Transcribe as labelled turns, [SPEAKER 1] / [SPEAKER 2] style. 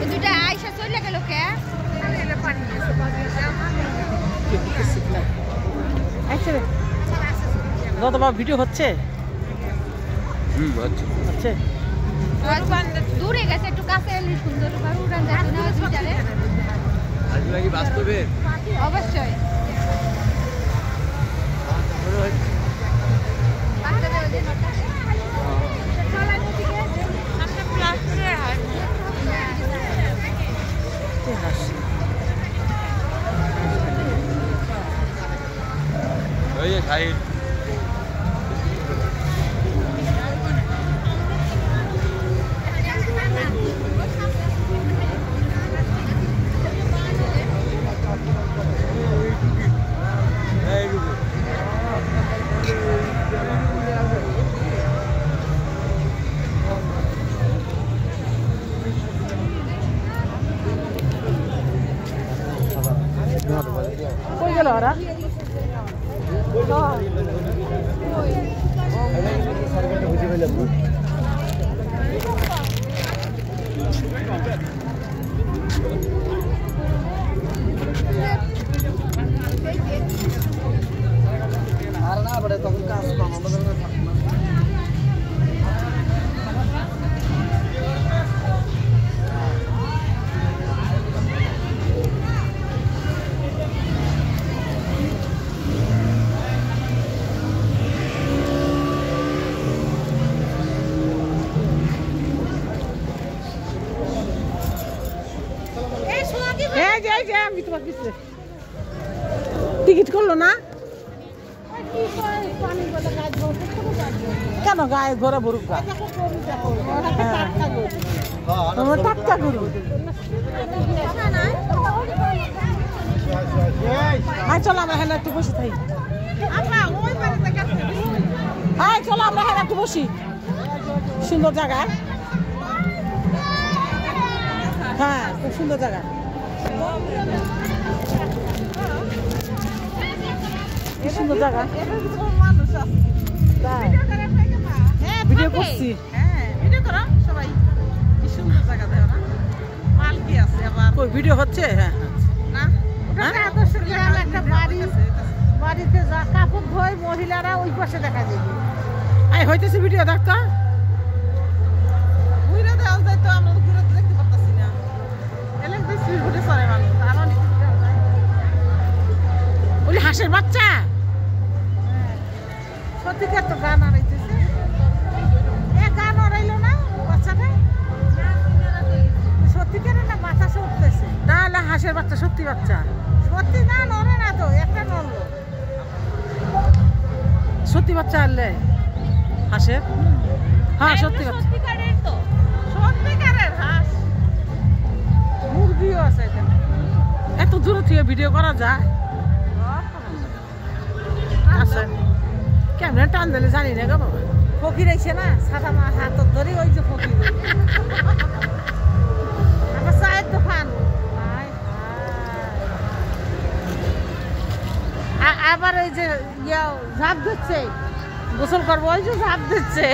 [SPEAKER 1] দুটা আয়সা চলে গেল কে
[SPEAKER 2] বাবা ভিডিও হচ্ছে হচ্ছে
[SPEAKER 1] দূরে গেছে একটু কাছে এলে সুন্দর ভাবে উড়ান যাবে না দুইটারে
[SPEAKER 3] আসলে কি বাস্তবে
[SPEAKER 1] অবশ্যই
[SPEAKER 2] কই গেল ওরা
[SPEAKER 3] আর না বড় তখন কাজ কম আমাদের
[SPEAKER 2] টিকিট করলো না কেন গায়ে ঘরে বরুক টাটকা গরু চলো আমরা হ্যাঁ একটু বসে থাকি চলো আমরা হ্যাঁ একটু বসি সুন্দর জায়গা হ্যাঁ খুব সুন্দর জায়গা সুন্দর জায়গা ভিডিও করছি ভিডিও হচ্ছে হ্যাঁ
[SPEAKER 4] বাড়িতে যা কাপড় ধোয় মহিলারা ওই পাশে দেখা যাবে
[SPEAKER 2] হইতেছে ভিডিও দেখতো ওই হাঁসের বাচ্চা
[SPEAKER 4] সত্যিকার তো গান আড়াইতেছে গান আড়াইলো না বাচ্চাটা সত্যিকারের না বাতাসে উঠতেছে
[SPEAKER 2] না না হাঁসের বাচ্চা সত্যি বাচ্চা
[SPEAKER 4] সত্যি না নড়ে না তো একটা নড়লো
[SPEAKER 2] সত্যি বাচ্চা আনলে হাঁসের হ্যাঁ সত্যি বাচ্চা
[SPEAKER 4] সত্যিকারের তো সত্যিকারের হাঁস মুরগিও আছে এখানে
[SPEAKER 2] এত দূর থেকে ভিডিও করা যায় আছে কেমন টান দিলে জানি না গো বাবা
[SPEAKER 4] ফকির আইছে না সাদা মা হাত ধরে ওই যে ফকির আমার চায়ের দোকান আবার ওই যে ঝাঁপ দিচ্ছে গোসল করবো ওই যে ঝাঁপ দিচ্ছে